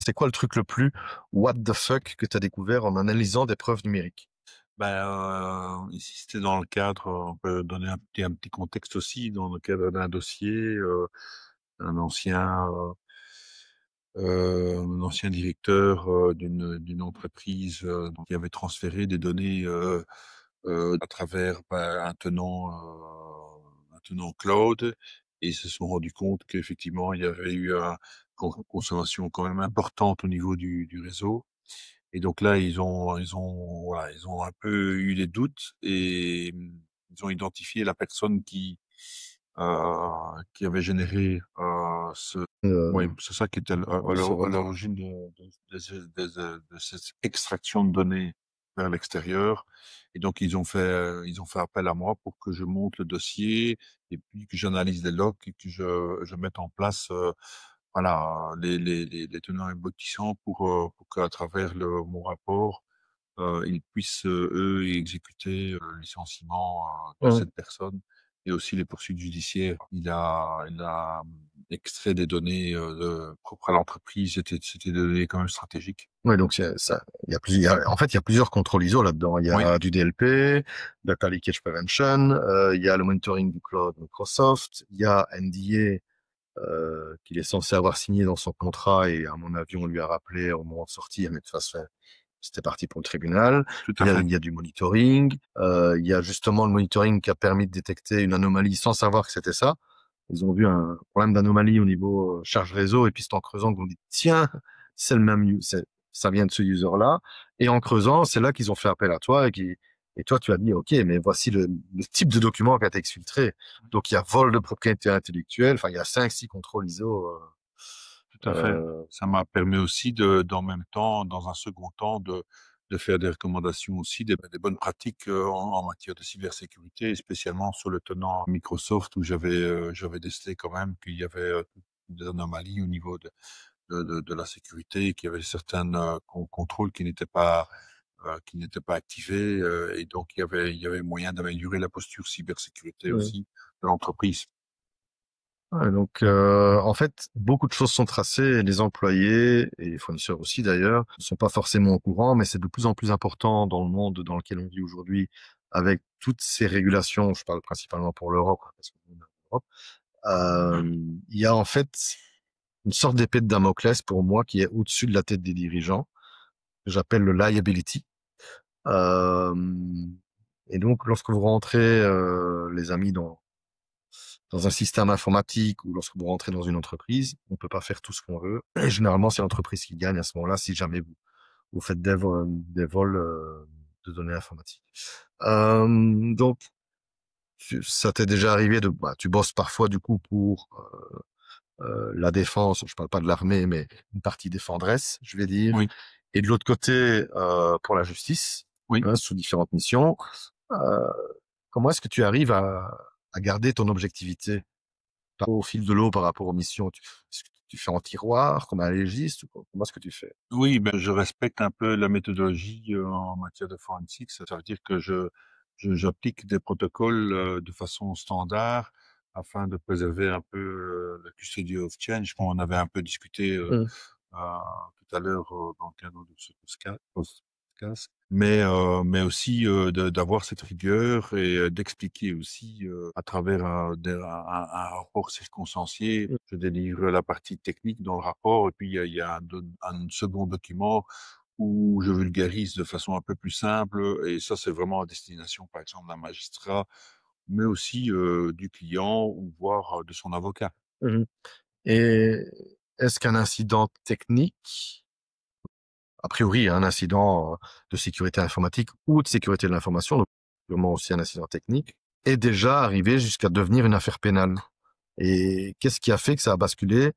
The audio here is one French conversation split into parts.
C'est quoi le truc le plus what the fuck que tu as découvert en analysant des preuves numériques? Ici, c'était dans le cadre, on peut donner un petit contexte aussi, dans le cadre d'un dossier, un ancien, un ancien directeur, d'une entreprise, donc qui avait transféré des données, à travers, un tenant cloud, et ils se sont rendus compte qu'effectivement, il y avait eu une consommation quand même importante au niveau du réseau. Et donc là, ils ont un peu eu des doutes, et ils ont identifié la personne qui avait généré, oui, Heu, c'est ça qui était c'est à vrai. l'origine de cette extraction de données vers l'extérieur. Et donc ils ont fait appel à moi pour que je monte le dossier, et puis que j'analyse les logs, et que je mette en place, voilà, les tenants et aboutissants pour qu'à travers mon rapport, ils puissent, eux, exécuter, le licenciement, de Mmh. cette personne, et aussi les poursuites judiciaires. Il a, extrait des données, propres à l'entreprise. C'était des données quand même stratégiques. Ouais, donc c'est ça, en fait, il y a plusieurs contrôles ISO là-dedans. Il y Oui, a du DLP, Data Leakage Prevention, il y a le monitoring du cloud Microsoft, il y a NDA, qu'il est censé avoir signé dans son contrat, et à mon avis, on lui a rappelé au moment de sortir, mais de toute façon, c'était parti pour le tribunal. tout à fait. Il y a du monitoring, il y a justement le monitoring qui a permis de détecter une anomalie sans savoir que c'était ça. Ils ont vu un problème d'anomalie au niveau charge réseau, et puis c'est en creusant qu'ils ont dit tiens, c'est le même, ça vient de ce user-là. Et en creusant, c'est là qu'ils ont fait appel à toi, et toi tu as dit ok, mais voici le type de document qui a été exfiltré. Donc il y a vol de propriété intellectuelle, enfin il y a 5, 6 contrôles ISO. Tout à fait. Ça m'a permis aussi d'en même temps, dans un second temps, de faire des recommandations aussi, des bonnes pratiques, en matière de cybersécurité, et spécialement sur le tenant Microsoft, où j'avais décelé quand même qu'il y avait, des anomalies au niveau de la sécurité, et qu'il y avait certains, contrôles qui n'étaient pas activés, et donc il y avait moyen d'améliorer la posture cybersécurité euh, aussi de l'entreprise. Ouais, donc, en fait, beaucoup de choses sont tracées, et les employés et les fournisseurs aussi d'ailleurs ne sont pas forcément au courant, mais c'est de plus en plus important dans le monde dans lequel on vit aujourd'hui, avec toutes ces régulations. Je parle principalement pour l'Europe, parce qu'on est en Europe. Il y a en fait une sorte d'épée de Damoclès pour moi qui est au-dessus de la tête des dirigeants, que j'appelle le liability. Euh, et donc, lorsque vous rentrez, les amis, dans un système informatique, ou lorsque vous rentrez dans une entreprise, on peut pas faire tout ce qu'on veut. Et généralement, c'est l'entreprise qui gagne à ce moment-là si jamais vous faites des vols de données informatiques. Donc, ça t'est déjà arrivé tu bosses parfois du coup pour la défense, je parle pas de l'armée, mais une partie défenderesse, je vais dire, Oui, et de l'autre côté pour la justice, oui. hein, sous différentes missions. Euh, Comment est-ce que tu arrives à garder ton objectivité au fil de l'eau par rapport aux missions? Est-ce que tu fais en tiroir comme un légiste, ou comment est-ce que tu fais? Oui, ben, je respecte un peu la méthodologie, en matière de forensique. Ça veut dire que j'applique des protocoles, de façon standard, afin de préserver un peu, la custody of change. Bon, on avait un peu discuté, Mm. tout à l'heure, dans le cadre de ce podcast. Mais aussi, d'avoir cette rigueur, et d'expliquer aussi, à travers un rapport circonstancié. Mm. Je délivre la partie technique dans le rapport, et puis il y a un second document où je vulgarise de façon un peu plus simple, et ça, c'est vraiment à destination, par exemple, d'un magistrat, mais aussi, du client, ou voire, de son avocat. Mhm. Et est-ce qu'un incident technique, a priori un incident de sécurité informatique ou de sécurité de l'information, donc sûrement aussi un incident technique, est déjà arrivé jusqu'à devenir une affaire pénale? Et qu'est-ce qui a fait que ça a basculé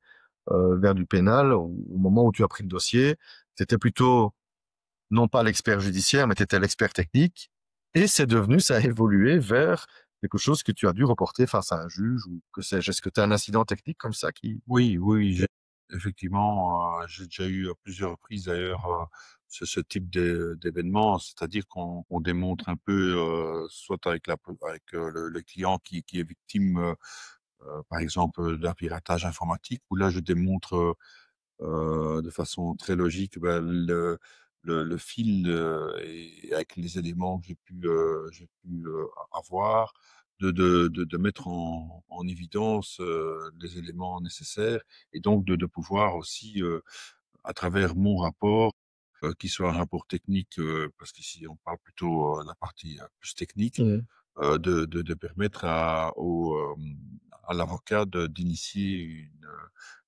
vers du pénal au moment où tu as pris le dossier? C'était plutôt non pas l'expert judiciaire, mais tu étais l'expert technique. Et c'est devenu, ça a évolué vers quelque chose que tu as dû reporter face à un juge, ou que sais-je. Est-ce que tu as un incident technique comme ça qui... Oui, oui, effectivement, j'ai déjà eu à plusieurs reprises d'ailleurs, ce type d'événement, c'est-à-dire qu'on démontre un peu, soit avec, le client qui est victime, par exemple, d'un piratage informatique, où là je démontre, de façon très logique, le fil et avec les éléments que j'ai pu avoir, de mettre en évidence les éléments nécessaires et donc de pouvoir aussi, à travers mon rapport, qui soit un rapport technique, parce qu'ici on parle plutôt de la partie plus technique, Mhm. de permettre à l'avocat d'initier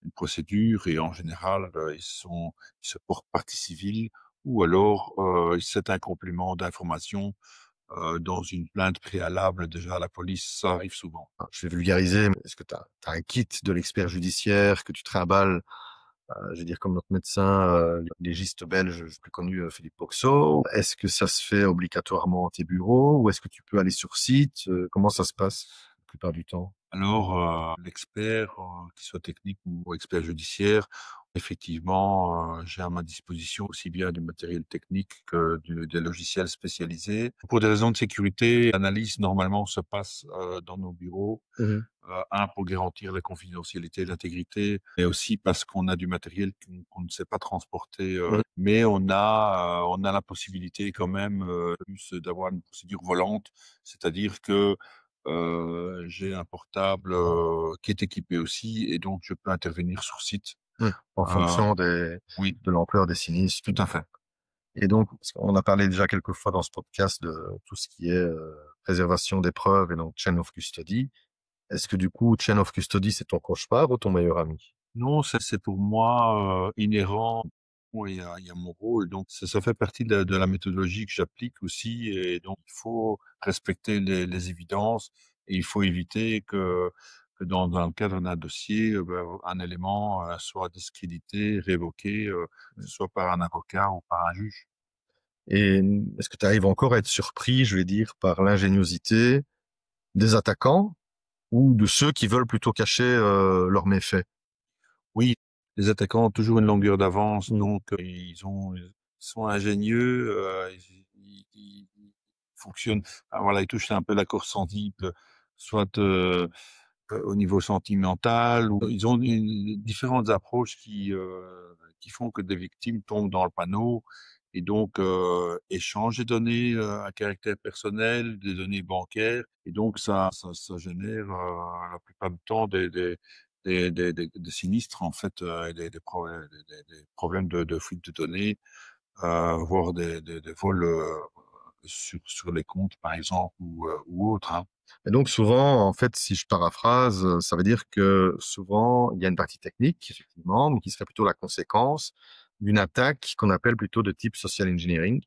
une procédure et en général, ils se portent partie civile ou alors c'est un complément d'information dans une plainte préalable déjà à la police. Ça arrive souvent. Je vais vulgariser, mais est-ce que tu as un kit de l'expert judiciaire que tu trimbales, je veux dire comme notre médecin légiste belge le plus connu, Philippe Boxeau? Est-ce que ça se fait obligatoirement à tes bureaux ou est-ce que tu peux aller sur site? Comment ça se passe la plupart du temps? Alors, l'expert, qu'il soit technique ou expert judiciaire, effectivement, j'ai à ma disposition aussi bien du matériel technique que des logiciels spécialisés. Pour des raisons de sécurité, l'analyse normalement se passe dans nos bureaux. Mhm. Un, pour garantir la confidentialité et l'intégrité, mais aussi parce qu'on a du matériel qu'on ne sait pas transporter. Mhm. Mais on a la possibilité quand même plus d'avoir une procédure volante, c'est-à-dire que j'ai un portable qui est équipé aussi et donc je peux intervenir sur site. Mhm. En Euh, fonction oui, de l'ampleur des sinistres. tout à fait. Et donc, parce qu'on a parlé déjà quelques fois dans ce podcast de tout ce qui est préservation des preuves et donc chain of custody. Est-ce que du coup, chain of custody, c'est ton cauchemar ou ton meilleur ami? Non, ça c'est pour moi inhérent. Oui, il y a mon rôle, donc ça fait partie de la méthodologie que j'applique aussi, et donc il faut respecter les évidences et il faut éviter que dans le cadre d'un dossier, un élément soit discrédité, révoqué, que ce soit par un avocat ou par un juge. Et est-ce que tu arrives encore à être surpris, je vais dire, par l'ingéniosité des attaquants ou de ceux qui veulent plutôt cacher leurs méfaits? Oui, les attaquants ont toujours une longueur d'avance, Mm. donc ils sont ingénieux, ils fonctionnent. Voilà, ils touchent un peu la corde sensible, soit au niveau sentimental, ou ils ont différentes approches qui font que des victimes tombent dans le panneau. Et donc, échangent des données à caractère personnel, des données bancaires. Et donc, ça génère la plupart du temps des sinistres, en fait, et des problèmes de fuite de données, voire des vols sur les comptes, par exemple, ou autres. Hein. Et donc souvent, en fait, si je paraphrase, ça veut dire que souvent, il y a une partie technique, effectivement, mais qui serait plutôt la conséquence d'une attaque qu'on appelle plutôt de type social engineering,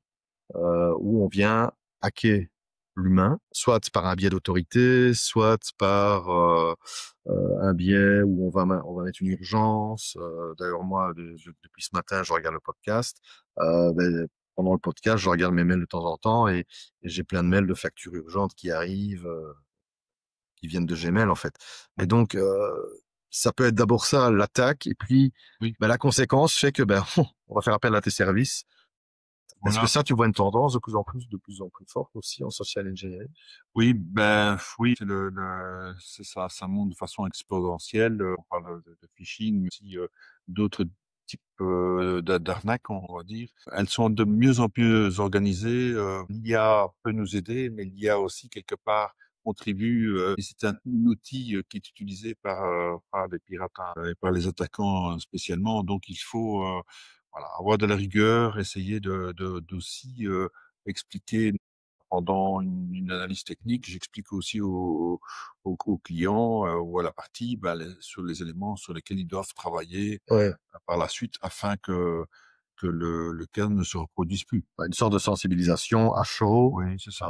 où on vient hacker l'humain, soit par un biais d'autorité, soit par un biais où on va mettre une urgence. D'ailleurs, moi, depuis ce matin, je regarde le podcast. Pendant le podcast, je regarde mes mails de temps en temps et j'ai plein de mails de factures urgentes qui arrivent, qui viennent de Gmail, en fait. Et Oui, donc, ça peut être d'abord ça, l'attaque, et puis oui, la conséquence fait que on va faire appel à tes services. Est-ce que voilà. ça, tu vois une tendance de plus en plus forte aussi en social engineering? Oui, ben oui, c'est ça, ça monte de façon exponentielle. On parle de phishing, mais aussi d'autres types d'arnaques, on va dire. Elles sont de mieux en mieux organisées. L'IA peut nous aider, mais l'IA aussi quelque part contribue. Et c'est un outil qui est utilisé par les pirates hein, et par les attaquants spécialement. Donc il faut voilà, avoir de la rigueur, essayer d'aussi expliquer pendant une analyse technique, j'explique aussi aux clients ou à la partie sur les éléments sur lesquels ils doivent travailler Ouais. par la suite afin que le cas ne se reproduise plus. Une sorte de sensibilisation à chaud, Oui, c'est ça.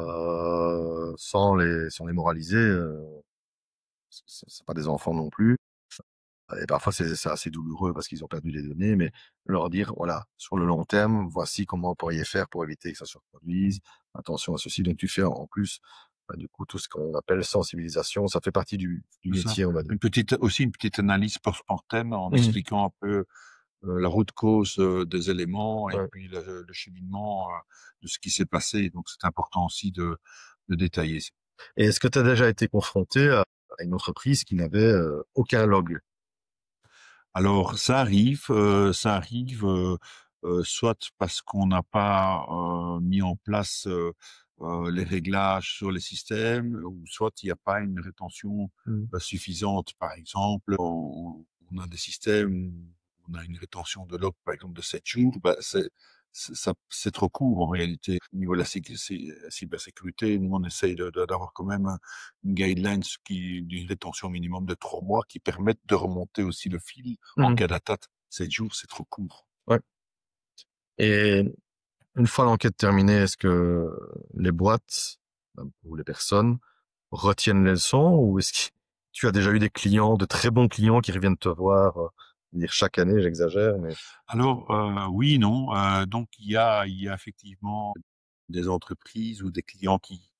sans les moraliser. C'est pas des enfants non plus. Et parfois, c'est assez douloureux parce qu'ils ont perdu des données, mais leur dire, voilà, sur le long terme, voici comment vous pourriez faire pour éviter que ça se reproduise. Attention à ceci. Donc, tu fais en plus, du coup, tout ce qu'on appelle sensibilisation. Ça fait partie du C'est ça. métier, on va dire. Aussi une petite analyse post-mortem en Mhm. expliquant un peu la route cause des éléments et Ouais. puis le cheminement de ce qui s'est passé. Donc c'est important aussi de détailler. Et est-ce que tu as déjà été confronté à une entreprise qui n'avait aucun log? Alors, ça arrive, soit parce qu'on n'a pas mis en place les réglages sur les systèmes, ou soit il n'y a pas une rétention Mmh. suffisante. Par exemple, on a des systèmes où on a une rétention de log, par exemple, de 7 jours. Bah, c'est trop court en réalité. Au niveau de la cybersécurité, nous, on essaye d'avoir quand même une guideline d'une rétention minimum de 3 mois qui permettent de remonter aussi le fil en Mmh. cas d'attaque. 7 jours, c'est trop court. Ouais. Et une fois l'enquête terminée, est-ce que les boîtes, ou les personnes, retiennent les leçons, ou est-ce que tu as déjà eu des clients, de très bons clients qui reviennent te voir, dire chaque année, j'exagère, mais... Alors, oui, non. Donc, il y a effectivement des entreprises ou des clients qui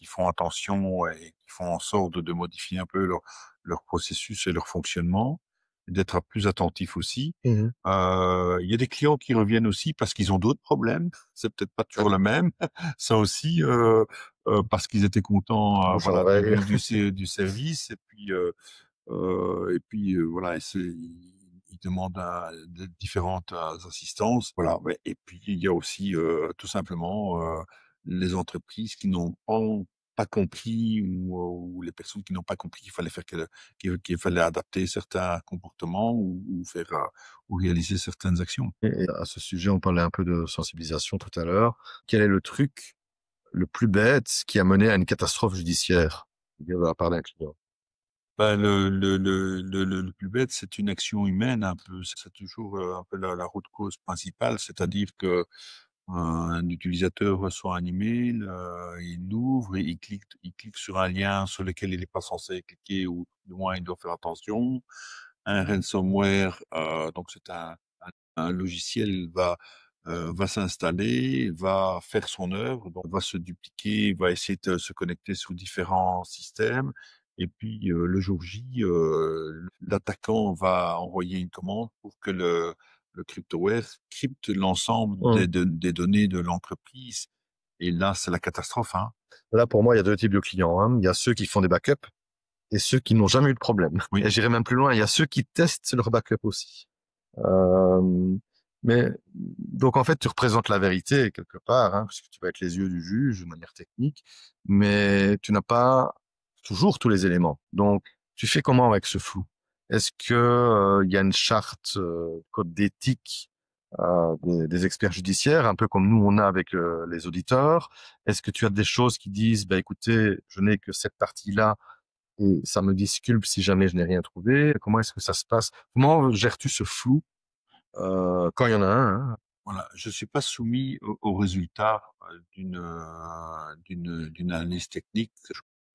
font attention et qui font en sorte de modifier un peu leur processus et leur fonctionnement, d'être plus attentifs aussi. Mmh. Il y a des clients qui reviennent aussi parce qu'ils ont d'autres problèmes. C'est peut-être pas toujours le même. Ça aussi, parce qu'ils étaient contents, Bouche à voilà, oreille. du service. Et puis voilà, ils demandent de différentes assistances. Voilà. Ouais. Et puis il y a aussi tout simplement les entreprises qui n'ont pas compris, ou les personnes qui n'ont pas compris qu'il fallait qu'il fallait adapter certains comportements, ou faire ou réaliser certaines actions. Et à ce sujet, on parlait un peu de sensibilisation tout à l'heure. Quel est le truc le plus bête qui a mené à une catastrophe judiciaire? De la part d'un client. Ben, le plus bête, c'est une action humaine un peu. C'est toujours un peu la route cause principale, c'est-à-dire que un utilisateur reçoit un email, il l'ouvre et il clique sur un lien sur lequel il n'est pas censé cliquer, ou du moins il doit faire attention. Un ransomware, donc c'est un logiciel va s'installer, va faire son œuvre, donc va se dupliquer, va essayer de se connecter sous différents systèmes. Et puis le jour J, l'attaquant va envoyer une commande pour que le cryptoware crypte l'ensemble Mmh. des données de l'entreprise. Et là, c'est la catastrophe, hein. Là, pour moi, il y a deux types de clients, hein. Il y a ceux qui font des backups et ceux qui n'ont jamais eu de problème. Oui. Et j'irai même plus loin, il y a ceux qui testent leur backup aussi. Euh, mais donc en fait, tu représentes la vérité quelque part, hein, puisque tu vas être les yeux du juge de manière technique, mais tu n'as pas toujours tous les éléments. Donc, tu fais comment avec ce flou? Est-ce que il y a une charte, code d'éthique des experts judiciaires, un peu comme nous on a avec les auditeurs? Est-ce que tu as des choses qui disent, bah écoutez, je n'ai que cette partie-là et ça me disculpe si jamais je n'ai rien trouvé? Comment est-ce que ça se passe? Comment gères-tu ce flou quand il y en a un, hein? Voilà, je suis pas soumis aux résultats d'une analyse technique. C'est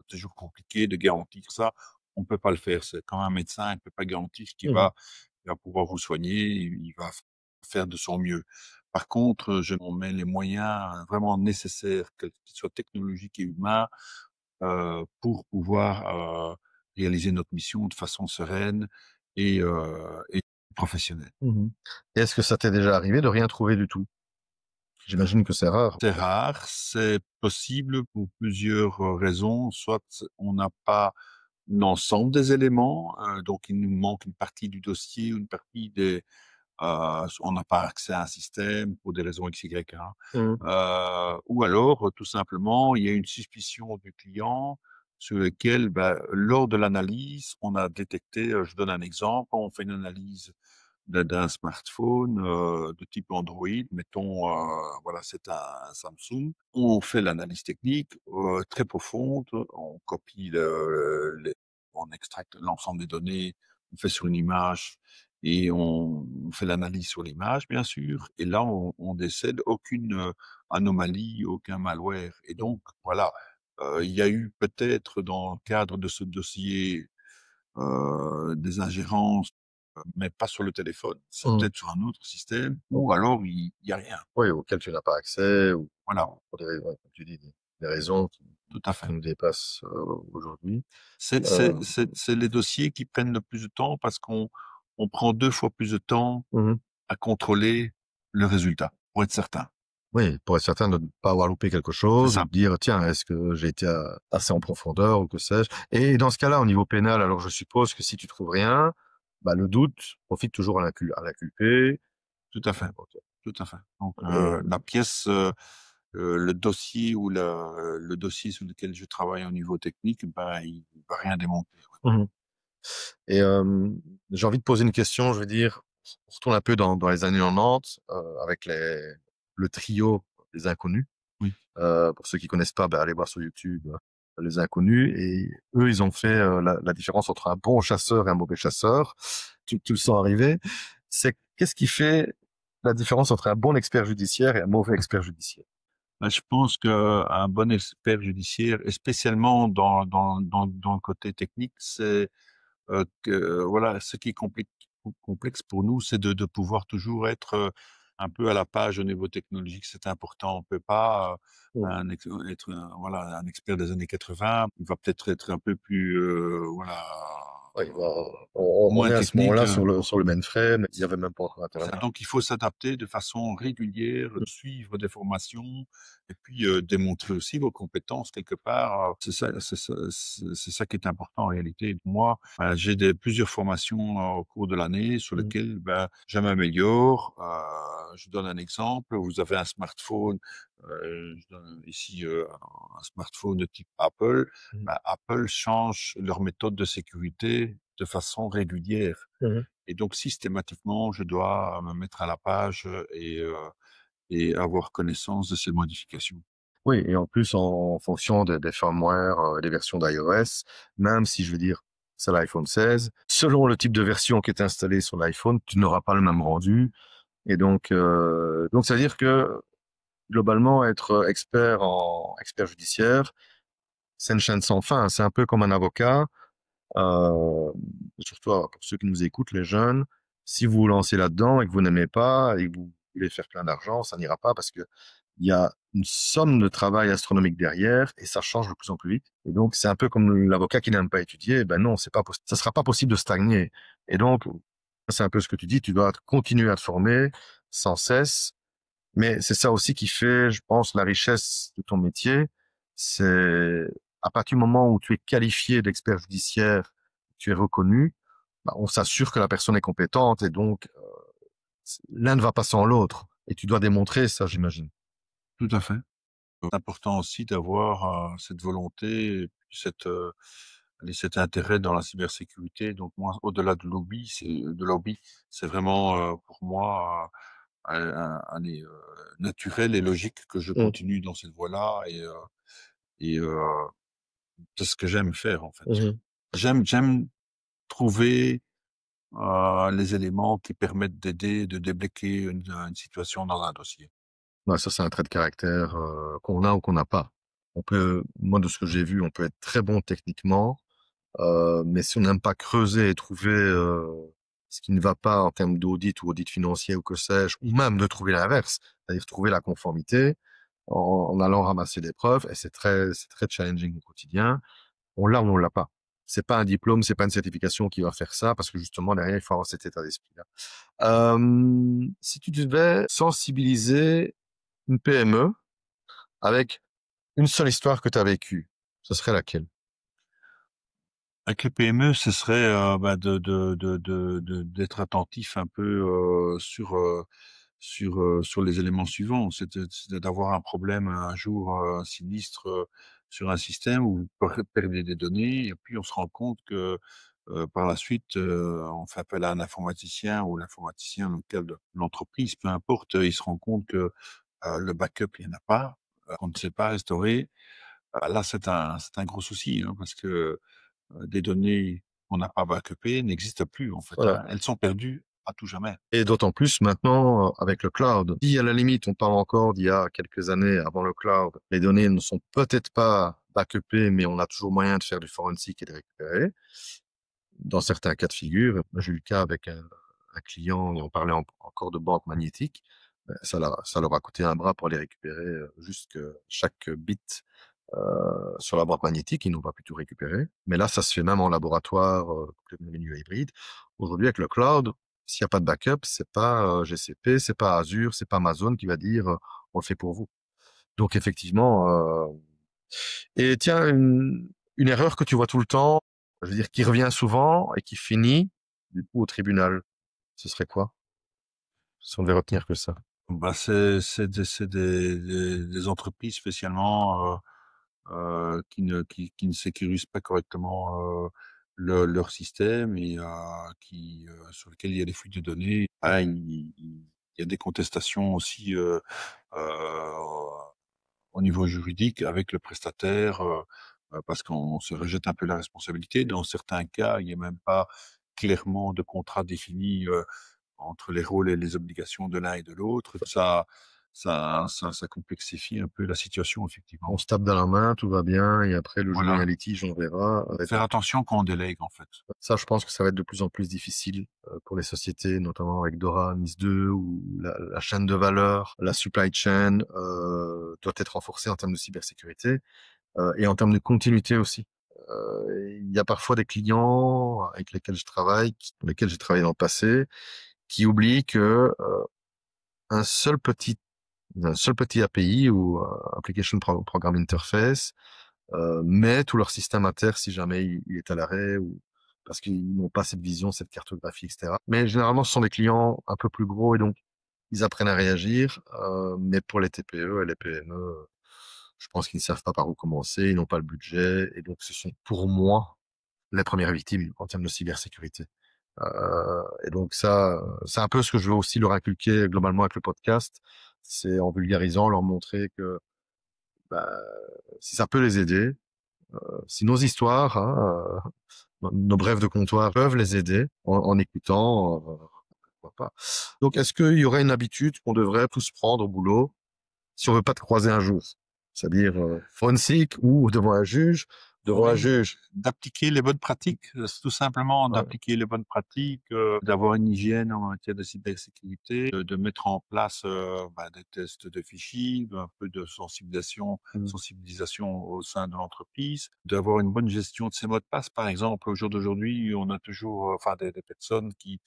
toujours compliqué de garantir ça. On peut pas le faire. C'est comme un médecin, il peut pas garantir Mhm. qu'il va pouvoir vous soigner. Il va faire de son mieux. Par contre, je mets les moyens vraiment nécessaires, qu'ils soient technologiques et humains, pour pouvoir réaliser notre mission de façon sereine et professionnelle. Mhm. Et est-ce que ça t'est déjà arrivé de rien trouver du tout? J'imagine que c'est rare. C'est rare, c'est possible pour plusieurs raisons. Soit on n'a pas l'ensemble des éléments, donc il nous manque une partie du dossier, ou une partie on n'a pas accès à un système pour des raisons X, Y, hein. Mhm. Ou alors, tout simplement, il y a une suspicion du client sur lequel, ben, lors de l'analyse, on a détecté, je donne un exemple, on fait une analyse d'un smartphone de type Android, mettons, voilà, c'est un Samsung. On fait l'analyse technique très profonde, on copie on extracte l'ensemble des données, on fait sur une image et on fait l'analyse sur l'image, bien sûr. Et là, on décèle aucune anomalie, aucun malware. Et donc, voilà, il y a eu peut-être dans le cadre de ce dossier des ingérences, mais pas sur le téléphone. C'est Mhm. peut-être sur un autre système, ou alors il y a rien. Oui, auquel tu n'as pas accès, ou Voilà, pour des raisons, comme tu dis, des raisons tout à qui fait. nous dépassent aujourd'hui. C'est Euh, c'est c'est c'est les dossiers qui prennent le plus de temps parce on prend 2 fois plus de temps mhm. à contrôler le résultat, pour être certain. Oui, pour être certain de ne pas avoir loupé quelque C'est chose, ou ça. de dire, tiens, est-ce que j'ai été assez en profondeur, ou que sais-je. Et dans ce cas-là, au niveau pénal, alors je suppose que si tu trouves rien, bah, le doute profite toujours à l'inculpé. Tout à fait, tout à fait. Donc, Et, la pièce, le dossier ou le dossier sur lequel je travaille au niveau technique, ben, il va rien démonter. Ouais. Mhm. Et j'ai envie de poser une question, je veux dire, on retourne un peu dans les années 90 avec le trio des Inconnus. Oui. Pour ceux qui connaissent pas, ben, allez voir sur YouTube les Inconnus. Et eux, ils ont fait la différence entre un bon chasseur et un mauvais chasseur. Tu le sens arriver. C'est qu'est-ce qui fait la différence entre un bon expert judiciaire et un mauvais expert judiciaire? Ben, je pense qu'un bon expert judiciaire, et spécialement dans le côté technique, c'est que voilà, ce qui est complexe pour nous, c'est de pouvoir toujours être un peu à la page au niveau technologique. C'est important. On peut pas Mm. être voilà un expert des années 80. Il va peut-être être un peu plus voilà Oui, bah, on moins est à ce technique. moment-là sur le mainframe. Il y avait même pas encore Internet. Donc, il faut s'adapter de façon régulière, suivre des formations et puis démontrer aussi vos compétences quelque part. C'est ça qui est important en réalité. Moi, j'ai plusieurs formations au cours de l'année sur Mm. lesquelles je m'améliore. Je donne un exemple. Vous avez un smartphone, je donne ici un smartphone de type Apple. Mm. Apple change leur méthode de sécurité de façon régulière. Mhm. Et donc, systématiquement, je dois me mettre à la page et avoir connaissance de ces modifications. Oui, et en plus, en fonction des firmware, des versions d'iOS, même si je veux dire, c'est l'iPhone 16, selon le type de version qui est installée sur l'iPhone, tu n'auras pas le même rendu. Et donc, ça veut dire que globalement, être expert judiciaire, c'est une chaîne sans fin. C'est un peu comme un avocat. Euh, Surtout pour ceux qui nous écoutent, les jeunes, si vous vous lancez là-dedans et que vous n'aimez pas et que vous voulez faire plein d'argent, ça n'ira pas parce que il y a une somme de travail astronomique derrière et ça change de plus en plus vite. Et donc, c'est un peu comme l'avocat qui n'aime pas étudier. Ben non, c'est pas possible. Ça sera pas possible de stagner. Et donc, c'est un peu ce que tu dis. Tu dois continuer à te former sans cesse. Mais c'est ça aussi qui fait, je pense, la richesse de ton métier. C'est à partir du moment où tu es qualifié d'expert judiciaire, tu es reconnu, bah, on s'assure que la personne est compétente et donc l'un ne va pas sans l'autre. Et tu dois démontrer ça, j'imagine. Tout à fait. C'est important aussi d'avoir cette volonté, et puis cet intérêt dans la cybersécurité. Donc moi, au-delà de l'hobby, c'est vraiment pour moi allez, naturel et logique que je Mm. continue dans cette voie-là et c'est ce que j'aime faire en fait. Mhm. J'aime trouver les éléments qui permettent d'aider, de débloquer une situation dans un dossier. Ouais, ça, c'est un trait de caractère qu'on a ou qu'on n'a pas. Moi, de ce que j'ai vu, on peut être très bon techniquement, mais si on n'aime pas creuser et trouver ce qui ne va pas en termes d'audit ou audit financier ou que sais-je, ou même de trouver l'inverse, c'est-à-dire trouver la conformité en allant ramasser des preuves, et c'est très challenging au quotidien. On l'a ou on l'a pas. C'est pas un diplôme, c'est pas une certification qui va faire ça, parce que justement derrière il faut avoir cet état d'esprit-là. Si tu devais sensibiliser une PME avec une seule histoire que tu as vécue, ce serait laquelle? Avec les PME, ce serait d'être attentif un peu sur les éléments suivants. C'est d'avoir un problème un jour, un sinistre sur un système où vous perdez des données et puis on se rend compte que par la suite, on fait appel à un informaticien ou l'informaticien local de l'entreprise, peu importe, il se rend compte que le backup, il n'y en a pas, qu'on ne sait pas restaurer. Là, c'est un gros souci, hein, parce que des données qu'on n'a pas backupées n'existent plus, en fait, Voilà. hein. Elles sont perdues à tout jamais. Et d'autant plus maintenant avec le cloud. Si à la limite on parle encore d'il y a quelques années avant le cloud, les données ne sont peut-être pas backupées, mais on a toujours moyen de faire du forensic et de récupérer. Dans certains cas de figure, j'ai eu le cas avec un client et on parlait encore de banque magnétique. Ça leur a coûté un bras pour les récupérer, juste que chaque bit sur la boîte magnétique, ils n'ont pas pu tout récupérer. Mais là, ça se fait même en laboratoire, complètement milieu hybride. Aujourd'hui, avec le cloud, s'il n'y a pas de backup, c'est pas GCP, c'est pas Azure, c'est pas Amazon qui va dire on le fait pour vous. Donc effectivement, et tiens, une erreur que tu vois tout le temps, je veux dire qui revient souvent et qui finit du coup, au tribunal, ce serait quoi? Si on devait retenir que ça. Bah, c'est des entreprises spécialement qui ne sécurisent pas correctement leur système et sur lequel il y a des fuites de données. Ah, il y a des contestations aussi euh, au niveau juridique avec le prestataire parce qu'on se rejette un peu la responsabilité. Dans certains cas, il n'y a même pas clairement de contrat défini entre les rôles et les obligations de l'un et de l'autre. Ça complexifie un peu la situation, On effectivement. se tape dans la main, tout va bien, et après, le jour où il y a un Voilà. litige, on verra. Faire attention quand on délègue, en fait. Ça, je pense que ça va être de plus en plus difficile pour les sociétés, notamment avec Dora, NIS2, où la chaîne de valeur, la supply chain doit être renforcée en termes de cybersécurité et en termes de continuité aussi. Il y a parfois des clients avec lesquels je travaille, pour lesquels j'ai travaillé dans le passé, qui oublient que un seul petit un seul petit API ou Application Program Interface met tout leur système à terre si jamais il est à l'arrêt ou parce qu'ils n'ont pas cette vision, cette cartographie, etc. Mais généralement, ce sont des clients un peu plus gros et donc ils apprennent à réagir. Mais pour les TPE et les PME, je pense qu'ils ne savent pas par où commencer, ils n'ont pas le budget et donc ce sont pour moi les premières victimes en termes de cybersécurité. Et donc ça, c'est un peu ce que je veux aussi leur inculquer globalement avec le podcast. C'est en vulgarisant, leur montrer que bah, si ça peut les aider, si nos histoires, hein, nos brèves de comptoir peuvent les aider en écoutant, pourquoi pas. Donc, est-ce qu'il y aurait une habitude qu'on devrait tous prendre au boulot si on veut pas te croiser un jour? C'est-à-dire forensique ou devant un juge, devant un Oui, juge. d'appliquer les bonnes pratiques, c'est tout simplement Ouais. d'appliquer les bonnes pratiques, d'avoir une hygiène en matière de cybersécurité, de mettre en place des tests de phishing, un peu de Mm. sensibilisation au sein de l'entreprise, d'avoir une bonne gestion de ses mots de passe. Par exemple, au jour d'aujourd'hui, on a toujours, des personnes qui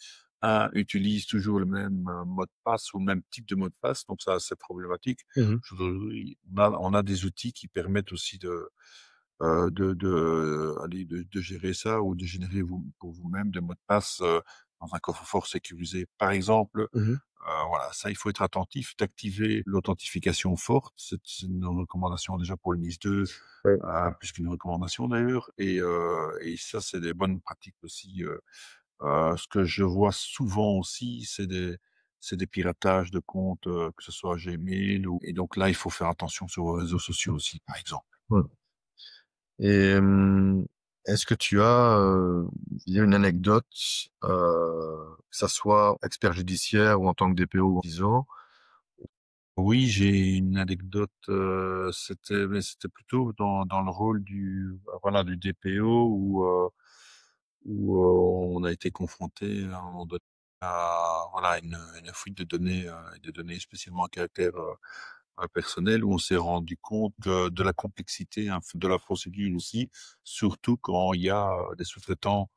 utilisent toujours le même mot de passe ou le même type de mot de passe, donc ça, c'est problématique. Mhm. Aujourd'hui, on a des outils qui permettent aussi de gérer ça ou de générer pour vous-même des mots de passe dans un coffre-fort sécurisé. Par exemple, Mhm. voilà, ça, il faut être attentif, d'activer l'authentification forte. C'est une recommandation déjà pour le NIS 2, Ouais. plus qu'une recommandation d'ailleurs. Et ça, c'est des bonnes pratiques aussi. Ce que je vois souvent aussi, c'est des piratages de comptes, que ce soit Gmail et donc là, il faut faire attention sur les réseaux sociaux aussi, par exemple. Ouais. Et est-ce que tu as une anecdote, que ça soit expert judiciaire ou en tant que DPO ou ISO? Oui, j'ai une anecdote. Mais c'était plutôt dans le rôle du DPO où on a été confronté à un moment donné à voilà une fuite de données, et de données spécialement à caractère personnel, où on s'est rendu compte de la complexité hein, de la procédure aussi, surtout quand il y a des sous-traitants.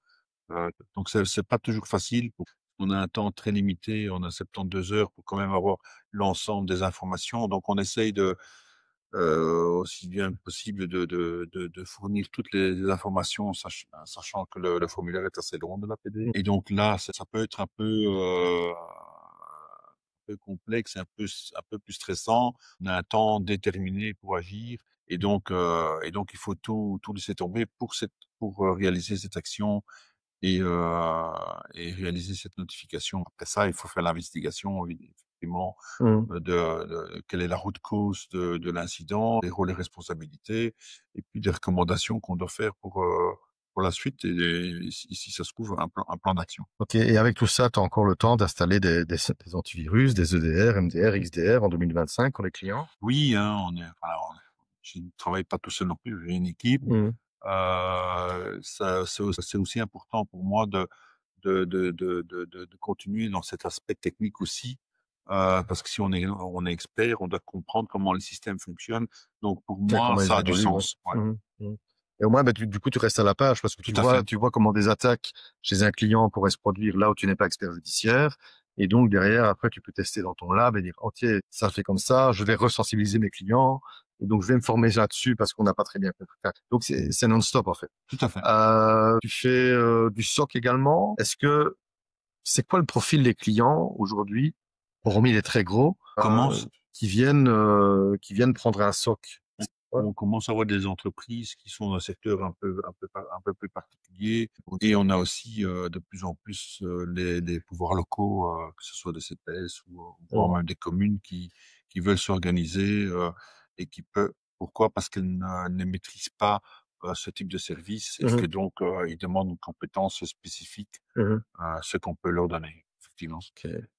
Donc c'est pas toujours facile. On a un temps très limité, on a 72 heures pour quand même avoir l'ensemble des informations. Donc on essaye aussi bien que possible de fournir toutes les informations, sachant que le formulaire est assez long de l'APD. Et donc là, ça peut être un peu complexe, un peu plus stressant. On a un temps déterminé pour agir. Et donc il faut tout laisser tomber pour réaliser cette action et, euh, et réaliser cette notification. Après ça, il faut faire l'investigation, oui, effectivement, Mhm. quelle est la route cause de l'incident, les rôles et responsabilités, et puis des recommandations qu'on doit faire pour la suite, et si ça se trouve, un plan d'action. Ok, et avec tout ça, tu as encore le temps d'installer des antivirus, des EDR, MDR, XDR en 2025 pour les clients? Oui, hein, je ne travaille pas tout seul non plus, j'ai une équipe. Mhm. C'est aussi important pour moi de continuer dans cet aspect technique aussi, parce que si on est expert, on doit comprendre comment les systèmes fonctionnent. Donc pour Ouais, moi, comment ils ça a du évoluent, ouais. sens. Ouais, Mhm. Mhm. Et au moins, bah, du coup, tu restes à la page parce que tout à fait. tu vois comment des attaques chez un client pourraient se produire là où tu n'es pas expert judiciaire. Et donc, derrière, après, tu peux tester dans ton lab et dire, OK, ça fait comme ça, je vais resensibiliser mes clients. Et donc, je vais me former là-dessus parce qu'on n'a pas très bien compris. Enfin, donc, c'est non-stop, en fait. Tout à fait. Tu fais du SOC également. Est-ce que c'est quoi le profil des clients aujourd'hui, hormis les très gros, Commence qui viennent prendre un SOC? Ouais. On commence à avoir des entreprises qui sont dans un secteur un peu plus particulier et on a aussi, de plus en plus, les pouvoirs locaux, que ce soit des CPS ou voire Mhm. même des communes qui veulent s'organiser, et qui peut pourquoi? Parce qu'elles ne maîtrisent pas, ce type de service et Mhm. que donc, ils demandent une compétence spécifique Mhm. à ce qu'on peut leur donner, effectivement. Ok.